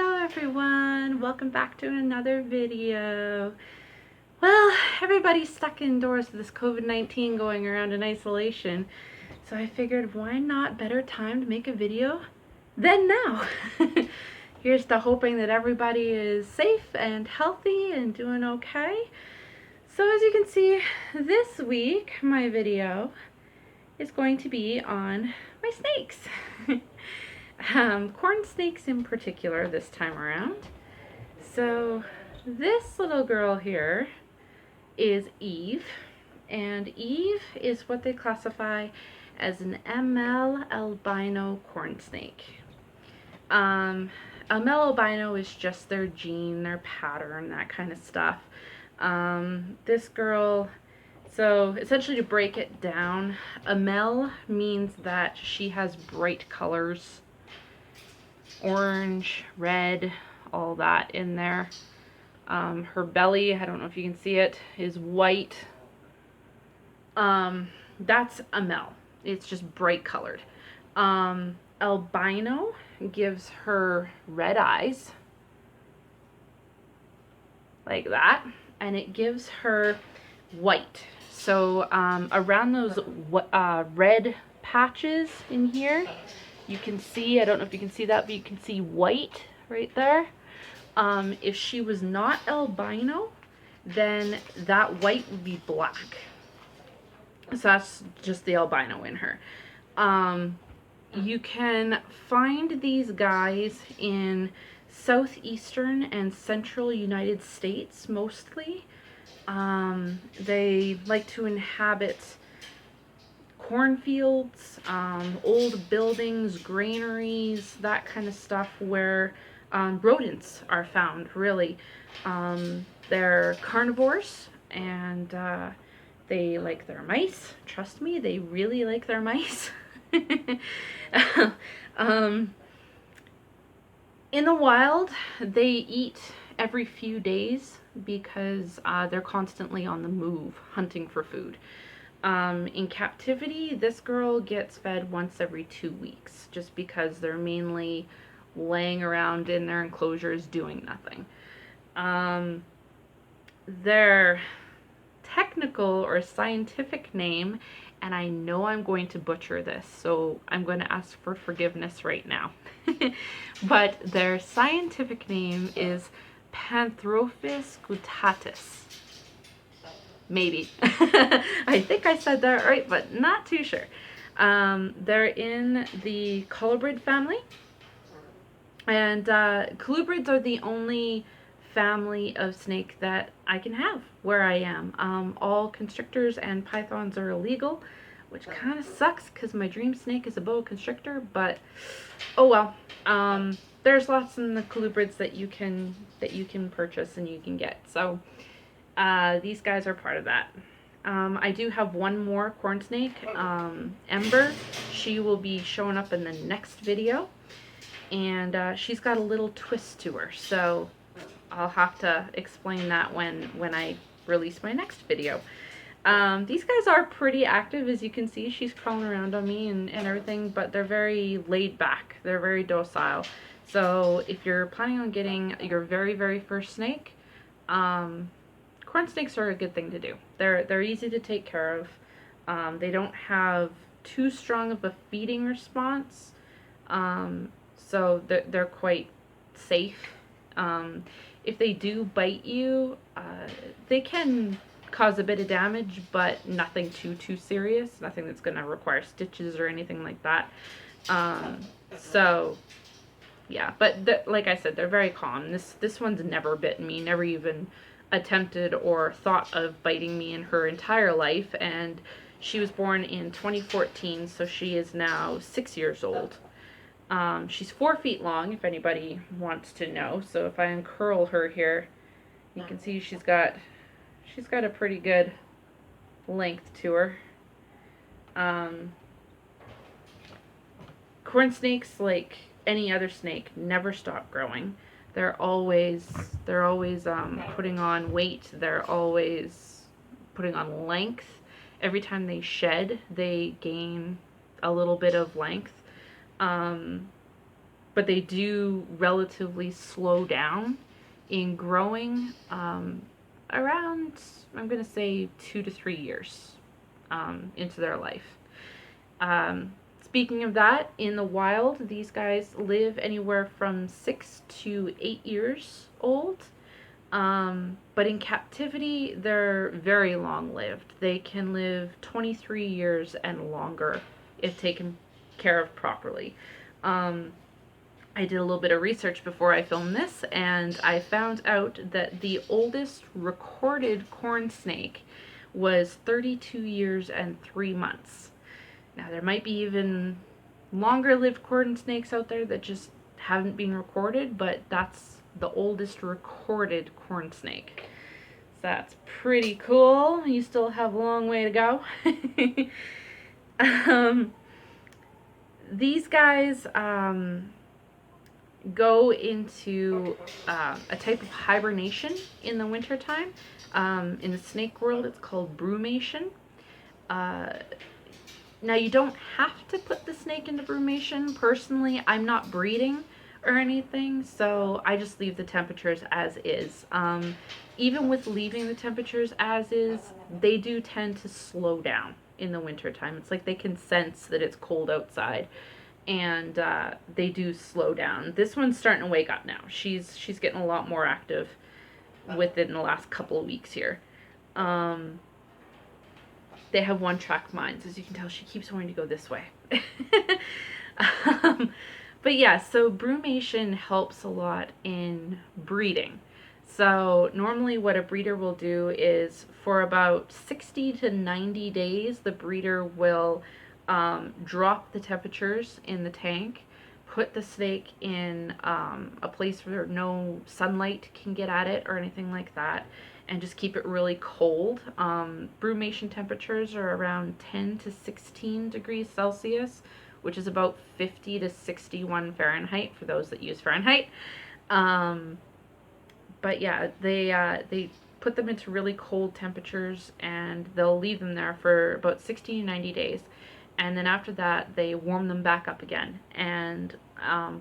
Hello everyone, welcome back to another video. Well, everybody's stuck indoors with this COVID-19 going around in isolation, so I figured why not better time to make a video than now. Here's to hoping that everybody is safe and healthy and doing okay. So as you can see, this week my video is going to be on my snakes. Corn snakes in particular this time around. So this little girl here is Eve, and Eve is what they classify as an ML albino corn snake. ML albino is just their gene, their pattern, that kind of stuff. This girl, so essentially to break it down, ML means that she has bright colors. Orange, red, all that in there. Her belly, I don't know if you can see it, is white. That's a male. It's just bright colored. Albino gives her red eyes, like that, and it gives her white. So around those red patches in here, you can see, I don't know if you can see that, but you can see white right there. If she was not albino, then that white would be black. So that's just the albino in her. You can find these guys in southeastern and central United States mostly. They like to inhabit cornfields, old buildings, granaries, that kind of stuff where rodents are found, really. They're carnivores, and they like their mice. Trust me, they really like their mice. In the wild, they eat every few days because they're constantly on the move, hunting for food. In captivity, this girl gets fed once every 2 weeks, just because they're mainly laying around in their enclosures doing nothing. Their technical or scientific name, and I know I'm going to butcher this, so I'm going to ask for forgiveness right now. But their scientific name is Panthrophis guttatus. Maybe. I think I said that right, but not too sure. They're in the colubrid family. And colubrids are the only family of snake that I can have where I am. All constrictors and pythons are illegal, which kind of sucks because my dream snake is a boa constrictor, but oh well. There's lots in the colubrids that you can purchase and you can get. So these guys are part of that. I do have one more corn snake, Ember. She will be showing up in the next video, and she's got a little twist to her, so I'll have to explain that when I release my next video. These guys are pretty active, as you can see. She's crawling around on me and everything, but they're very laid back. They're very docile. So if you're planning on getting your very first snake, corn snakes are a good thing to do. They're easy to take care of. They don't have too strong of a feeding response, so they're quite safe. If they do bite you, they can cause a bit of damage, but nothing too serious. Nothing that's going to require stitches or anything like that. So yeah, but like I said, they're very calm. This one's never bitten me, never even attempted or thought of biting me in her entire life, and she was born in 2014, so she is now 6 years old. She's 4 feet long, if anybody wants to know. So if I uncurl her here, you can see she's got a pretty good length to her. Corn snakes, like any other snake, never stop growing. They're always putting on weight. They're always putting on length. Every time they shed, they gain a little bit of length. but they do relatively slow down in growing around, I'm going to say, 2 to 3 years into their life. Speaking of that, in the wild, these guys live anywhere from 6 to 8 years old. But in captivity, they're very long lived. They can live 23 years and longer if taken care of properly. I did a little bit of research before I filmed this, and I found out that the oldest recorded corn snake was 32 years and 3 months. Now, there might be even longer lived corn snakes out there that just haven't been recorded, but that's the oldest recorded corn snake. So that's pretty cool. You still have a long way to go. These guys go into a type of hibernation in the wintertime. In the snake world, it's called brumation. Now, you don't have to put the snake into brumation. Personally, I'm not breeding or anything, so I just leave the temperatures as is. Even with leaving the temperatures as is, they do tend to slow down in the wintertime. It's like they can sense that it's cold outside, and they do slow down. This one's starting to wake up now. She's getting a lot more active within the last couple of weeks here. They have one-track minds. As you can tell, she keeps wanting to go this way. But yeah, so brumation helps a lot in breeding. So normally what a breeder will do is for about 60 to 90 days, the breeder will drop the temperatures in the tank, put the snake in a place where no sunlight can get at it or anything like that, and just keep it really cold. Brumation temperatures are around 10 to 16 degrees Celsius, which is about 50 to 61 Fahrenheit for those that use Fahrenheit. But yeah, they put them into really cold temperatures, and they'll leave them there for about 60 to 90 days. And then after that, they warm them back up again. And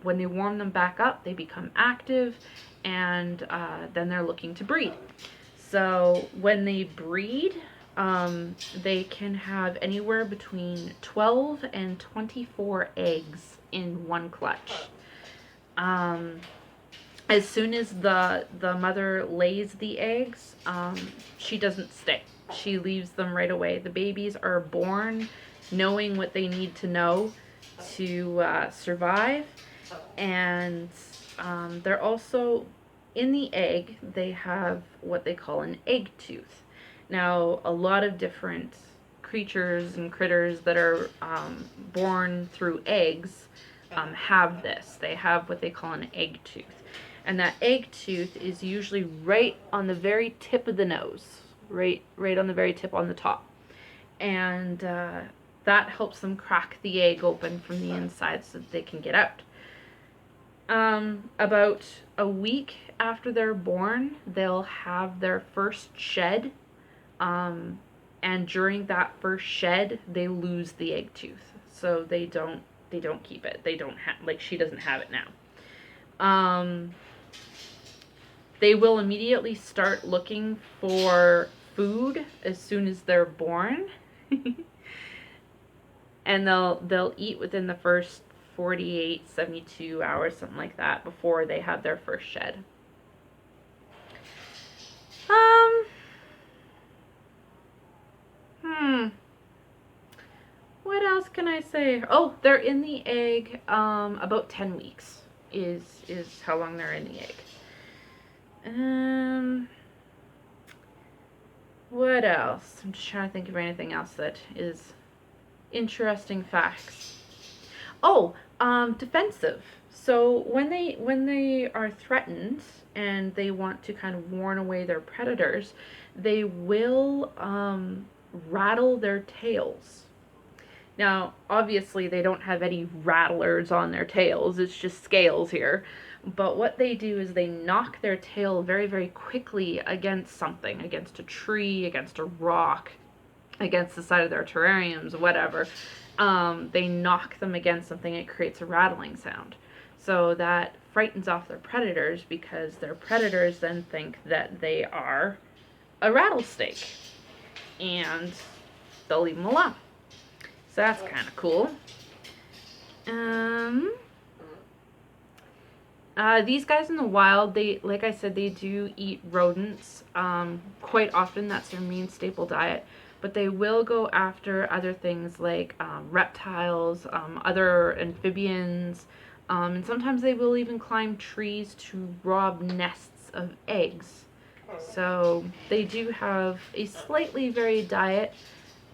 when they warm them back up, they become active, and then they're looking to breed. So when they breed, they can have anywhere between 12 and 24 eggs in one clutch. As soon as the mother lays the eggs, she doesn't stay. She leaves them right away. The babies are born knowing what they need to know to survive, and they're also, in the egg, they have what they call an egg tooth. Now, a lot of different creatures and critters that are born through eggs have this. They have what they call an egg tooth. And that egg tooth is usually right on the very tip of the nose, right on the very tip on the top. And that helps them crack the egg open from the inside so that they can get out. About a week after they're born, they'll have their first shed, and during that first shed, they lose the egg tooth. So they don't keep it. They don't have, like, she doesn't have it now. They will immediately start looking for food as soon as they're born. And they'll eat within the first 48, 72 hours, something like that, before they have their first shed. What else can I say? Oh, they're in the egg about 10 weeks is how long they're in the egg. What else? I'm just trying to think of anything else that is interesting facts. Oh, defensive. So when they are threatened and they want to kind of warn away their predators, they will rattle their tails. Now, obviously, they don't have any rattlers on their tails. It's just scales here. But what they do is they knock their tail very, very quickly against something, against a tree, against a rock, against the side of their terrariums, whatever. They knock them against something, it creates a rattling sound. So that frightens off their predators, because their predators then think that they are a rattlesnake, and they'll leave them alone. So that's kind of cool. These guys in the wild, they, like I said, they do eat rodents. Quite often, that's their main staple diet. But they will go after other things like reptiles, other amphibians, and sometimes they will even climb trees to rob nests of eggs. So they do have a slightly varied diet,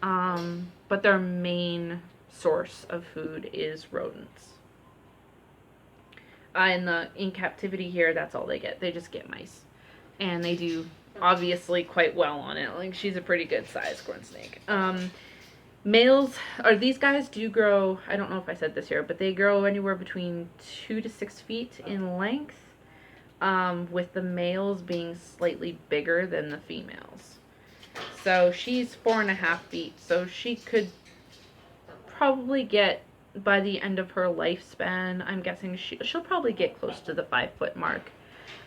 but their main source of food is rodents. In captivity here, that's all they get. They just get mice, and they do obviously quite well on it. Like, she's a pretty good sized corn snake. Males, or these guys do grow, I don't know if I said this here, but they grow anywhere between 2 to 6 feet in length, with the males being slightly bigger than the females. So she's 4.5 feet, so she could probably get, by the end of her lifespan, I'm guessing she'll probably get close to the 5-foot mark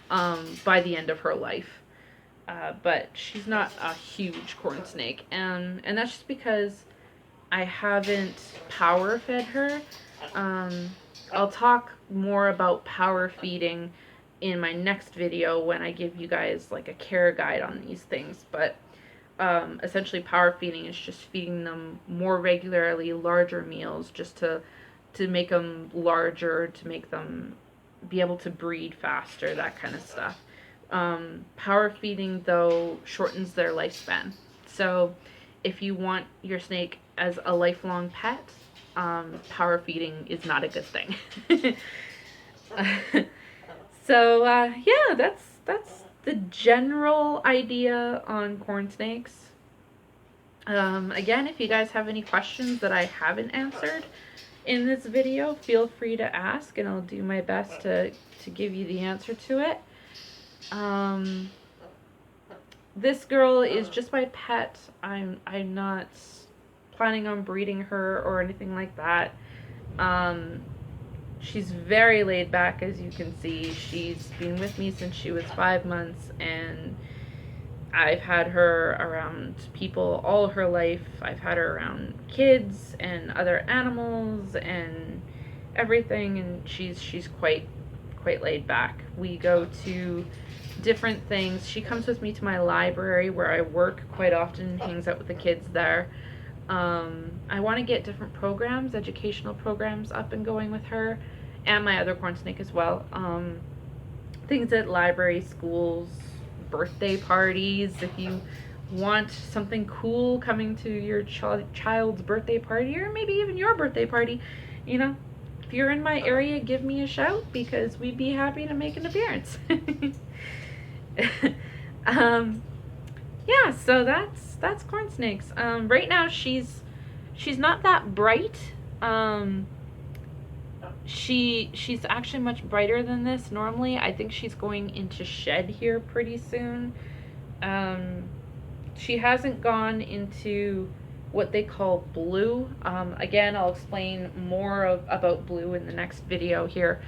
by the end of her life. But she's not a huge corn snake, and that's just because I haven't power fed her. I'll talk more about power feeding in my next video when I give you guys like a care guide on these things, but essentially power feeding is just feeding them more regularly, larger meals, just to make them larger, to make them be able to breed faster, that kind of stuff. Power feeding, though, shortens their lifespan. So if you want your snake as a lifelong pet, power feeding is not a good thing. So yeah, that's the general idea on corn snakes. Again, if you guys have any questions that I haven't answered in this video, feel free to ask, and I'll do my best to give you the answer to it. This girl is just my pet. I'm not planning on breeding her or anything like that. She's very laid back, as you can see. She's been with me since she was 5 months, and I've had her around people all her life. I've had her around kids and other animals and everything, and she's quite laid back. We go to different things. She comes with me to my library where I work quite often, hangs out with the kids there. I want to get different programs, educational programs, up and going with her, and my other corn snake as well. Things at libraries, schools, birthday parties. If you want something cool coming to your child's birthday party, or maybe even your birthday party, you know, if you're in my area, give me a shout, because we'd be happy to make an appearance. Yeah, so that's corn snakes. Right now she's not that bright. She's actually much brighter than this normally. I think she's going into shed here pretty soon. She hasn't gone into what they call blue. Again, I'll explain more about blue in the next video here,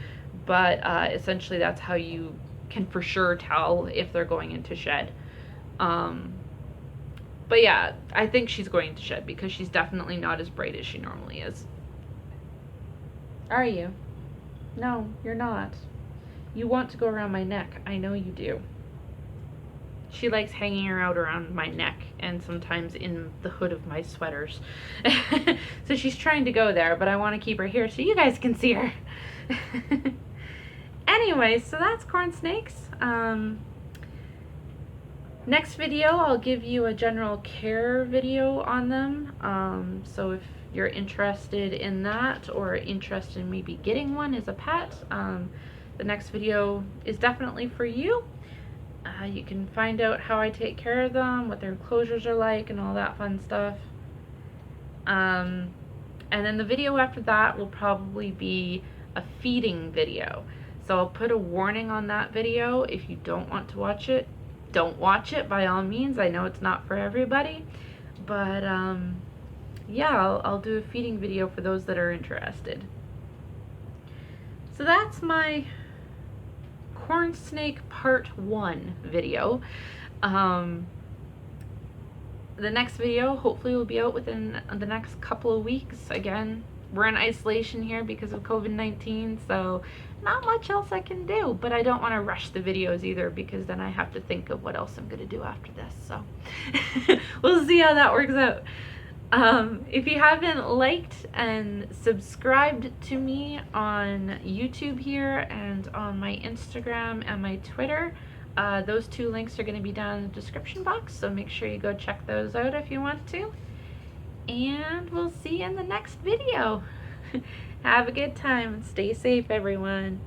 but essentially that's how you can for sure tell if they're going into shed. But yeah, I think she's going to shed, because she's definitely not as bright as she normally is. Are you? No, you're not. You want to go around my neck. I know you do. She likes hanging out around my neck, and sometimes in the hood of my sweaters. So she's trying to go there, but I want to keep her here so you guys can see her. Anyway, so that's corn snakes. Next video, I'll give you a general care video on them. So if you're interested in that, or interested in maybe getting one as a pet, the next video is definitely for you. You can find out how I take care of them, what their enclosures are like, and all that fun stuff. And then the video after that will probably be a feeding video. So I'll put a warning on that video. If you don't want to watch it, don't watch it by all means. I know it's not for everybody, but yeah, I'll do a feeding video for those that are interested. So that's my corn snake part 1 video. The next video hopefully will be out within the next couple of weeks. Again, we're in isolation here because of COVID-19, so not much else I can do, but I don't want to rush the videos either because then I have to think of what else I'm going to do after this, so we'll see how that works out. If you haven't liked and subscribed to me on YouTube here and on my Instagram and my Twitter, those 2 links are going to be down in the description box, so make sure you go check those out if you want to. And we'll see you in the next video. Have a good time and stay safe, everyone.